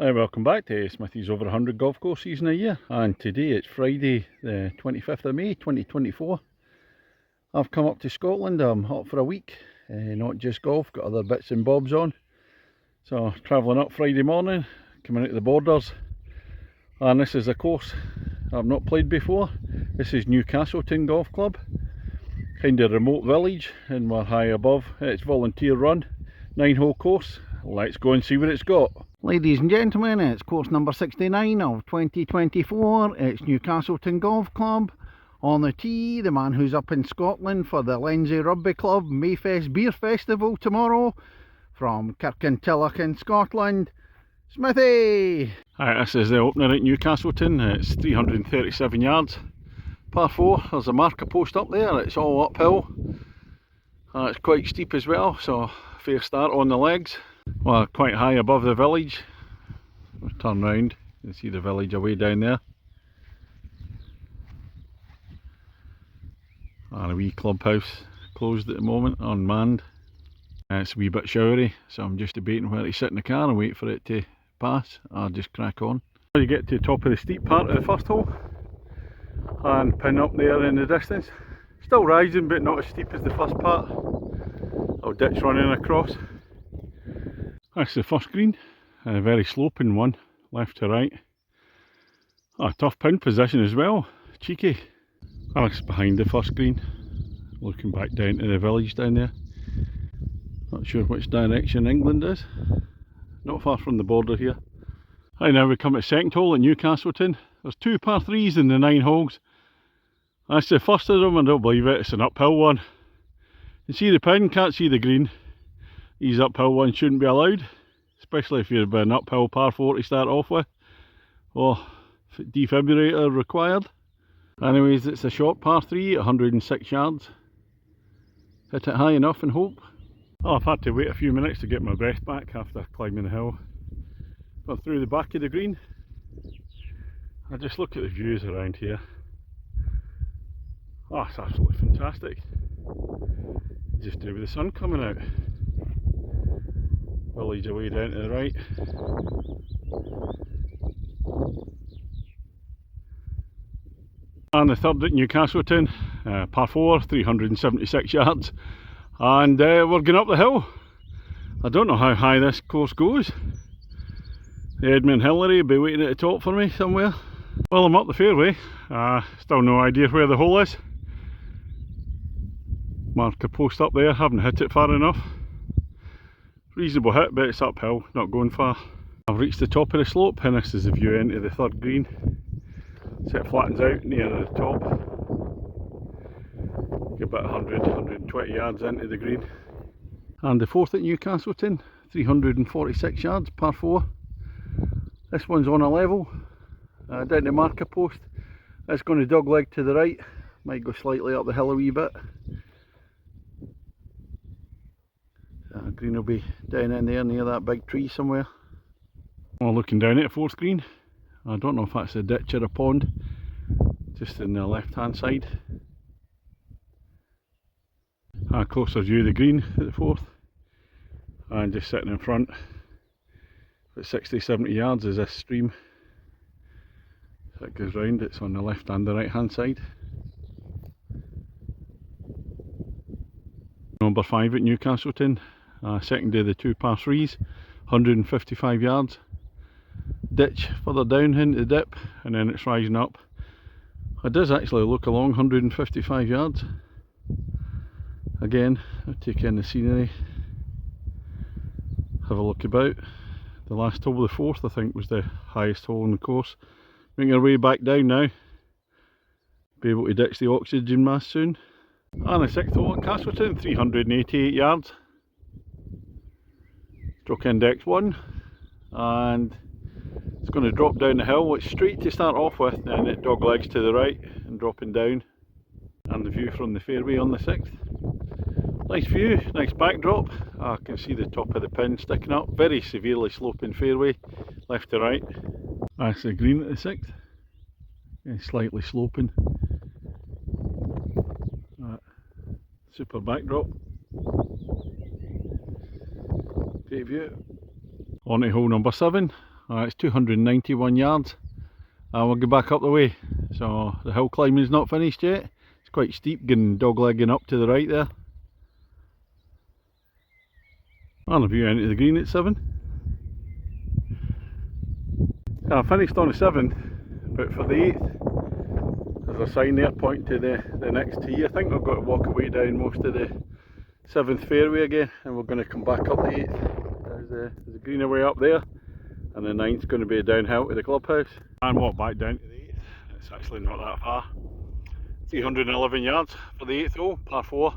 Hi, welcome back to Smithy's over 100 golf course season a year, and today it's Friday the 25th of May 2024. I've come up to Scotland. I'm up for a week, not just golf, got other bits and bobs on. So travelling up Friday morning, coming out of the borders, and this is a course I've not played before. This is Newcastleton Golf Club, kind of remote village, and we're high above. It's volunteer run, 9-hole course. Let's go and see what it's got. Ladies and gentlemen, it's course number 69 of 2024. It's Newcastleton Golf Club. On the tee, the man who's up in Scotland for the Lindsay Rugby Club Mayfest Beer Festival tomorrow, from Kirkintilloch in Scotland, Smithy! Alright, this is the opener at Newcastleton. It's 337 yards, par 4. There's a marker post up there. It's all uphill. It's quite steep as well, so fair start on the legs. Well, quite high above the village. We'll turn round, you can see the village away down there. And a wee clubhouse, closed at the moment, unmanned. It's a wee bit showery, so I'm just debating where to sit in the car and wait for it to pass. I'll just crack on. You get to the top of the steep part of the first hole and pin up there in the distance. Still rising, but not as steep as the first part. Little ditch running across. That's the first green, a very sloping one, left to right. A tough pin position as well, cheeky. Alex behind the first green, looking back down to the village down there. Not sure which direction England is, not far from the border here. Right, now we come to the second hole at Newcastleton. There's 2 par 3s in the 9 holes. That's the first of them, and don't believe it, it's an uphill one. You see the pin, can't see the green. These uphill ones shouldn't be allowed, especially if you've an uphill par 4 to start off with. Oh, defibrillator required. Anyways, it's a short par 3 at 106 yards. Hit it high enough and hope. Oh, I've had to wait a few minutes to get my breath back after climbing the hill. Got through the back of the green. I just look at the views around here. Oh, it's absolutely fantastic. Just do with the sun coming out. Village away down to the right. And the third at Newcastleton, par 4, 376 yards, and we're going up the hill. I don't know how high this course goes. The Edmund Hillary will be waiting at the top for me somewhere. Well, I'm up the fairway, still no idea where the hole is. Marker post up there, haven't hit it far enough. Reasonable hit, but it's uphill, not going far. I've reached the top of the slope, and this is the view into the third green. So it flattens out near the top. Get about 100, 120 yards into the green. And the fourth at Newcastleton, 346 yards, par 4. This one's on a level, down the marker post. It's going to dogleg to the right, might go slightly up the hill a wee bit. Green will be down in there near that big tree somewhere. Well, looking down at the fourth green, I don't know if that's a ditch or a pond, just in the left hand side. A closer view of the green at the fourth, and just sitting in front, about 60-70 yards is this stream. So it goes round, it's on the left and the right hand side. Number 5 at Newcastleton. Second of the 2 par 3s, 155 yards. Ditch further down into the dip, and then it's rising up. It does actually look along 155 yards. Again, I'll take in the scenery, have a look about. The last hole, the fourth, I think, was the highest hole in the course. Making our way back down now. Be able to ditch the oxygen mask soon. And the sixth hole at Castleton, 388 yards. Stroke index 1, and it's going to drop down the hill. It's straight to start off with, then it dog legs to the right and dropping down. And the view from the fairway on the 6th. Nice view, nice backdrop. I can see the top of the pin sticking up. Very severely sloping fairway, left to right. That's the green at the 6th. Slightly sloping. Super backdrop. Great view. On to hole number 7. It's 291 yards. We'll go back up the way. So the hill climbing is not finished yet. It's quite steep, getting doglegging up to the right there. And a view into the green at 7. I finished on the 7th, but for the 8th, there's a sign there pointing to the next tee. I think I've got to walk away down most of the 7th fairway again, and we're going to come back up the 8th. There's a greenaway up there, and the 9th's going to be downhill to the clubhouse. And walk back down to the 8th. It's actually not that far. 311 yards for the 8th hole, par 4.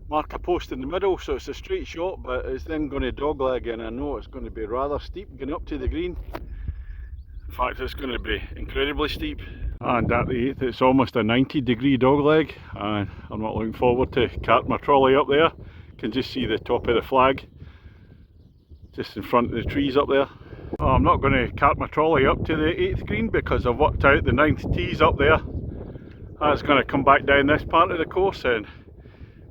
Mark a post in the middle, so it's a straight shot, but it's then going to dogleg, and I know it's going to be rather steep getting up to the green. In fact, it's going to be incredibly steep. And at the 8th, it's almost a 90-degree dogleg, and I'm not looking forward to cart my trolley up there. You can just see the top of the flag just in front of the trees up there. Oh, I'm not going to cart my trolley up to the 8th green because I've worked out the 9th tees up there. That's going to come back down this part of the course and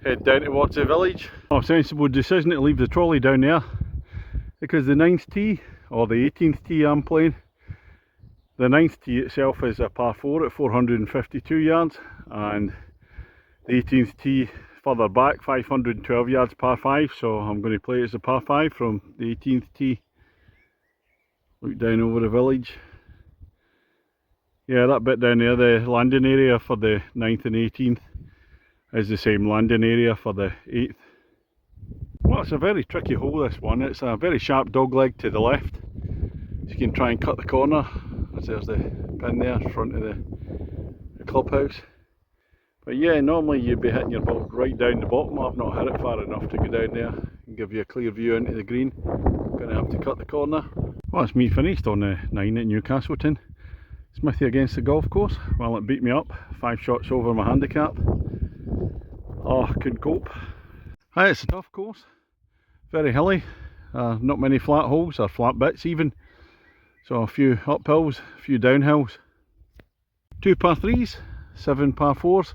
head down towards the village. Oh, sensible decision to leave the trolley down there, because the 9th tee, or the 18th tee I'm playing, the 9th tee itself is a par 4 at 452 yards, and the 18th tee further back, 512 yards, par 5, so I'm going to play it as a par 5 from the 18th tee. Look down over the village. Yeah, that bit down there, the landing area for the 9th and 18th, is the same landing area for the 8th. Well, it's a very tricky hole, this one. It's a very sharp dogleg to the left. You can try and cut the corner, as there's the pin there in front of the clubhouse. But yeah, normally you'd be hitting your ball right down the bottom. I've not hit it far enough to go down there and give you a clear view into the green. I'm going to have to cut the corner. Well, it's me finished on the 9 at Newcastleton. Smithy against the golf course. Well, it beat me up. 5 shots over my handicap. Oh, I couldn't cope. It's a tough course. Very hilly. Not many flat holes, or flat bits even. So a few uphills, a few downhills. 2 par 3s, 7 par 4s.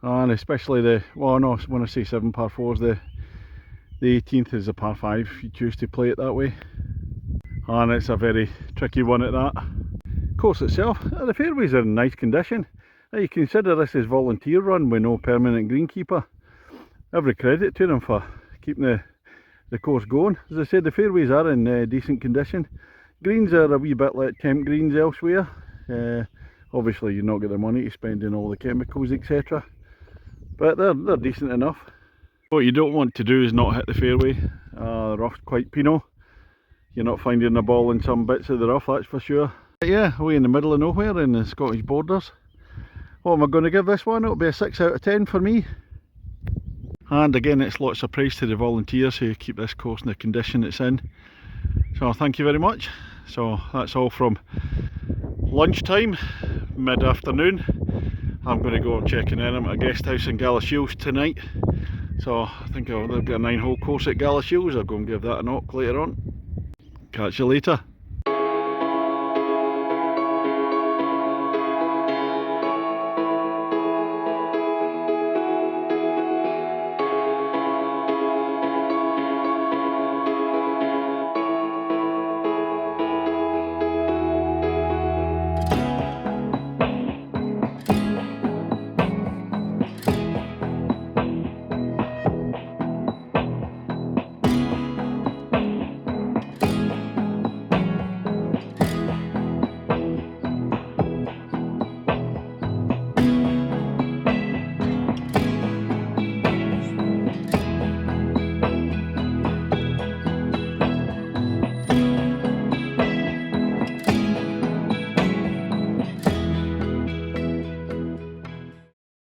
And especially when I say 7 par 4s, the 18th is a par 5 if you choose to play it that way. And it's a very tricky one at that. Course itself, the fairways are in nice condition. Now you consider this is volunteer run with no permanent greenkeeper. Every credit to them for keeping the course going. As I said, the fairways are in decent condition. Greens are a wee bit like temp greens elsewhere. Obviously you're not got the money to spend on all the chemicals, etc. But they're decent enough. What you don't want to do is not hit the fairway. The rough's quite penal. You're not finding the ball in some bits of the rough, that's for sure. But yeah, away in the middle of nowhere in the Scottish borders. What am I going to give this one? It'll be a 6 out of 10 for me. And again, it's lots of praise to the volunteers who keep this course in the condition it's in. So thank you very much. So that's all from lunchtime, mid-afternoon. I'm going to go and check in. I'm at a guest house in Galashiels tonight. So I think they've got a 9-hole course at Galashiels. I'll go and give that a knock later on. Catch you later.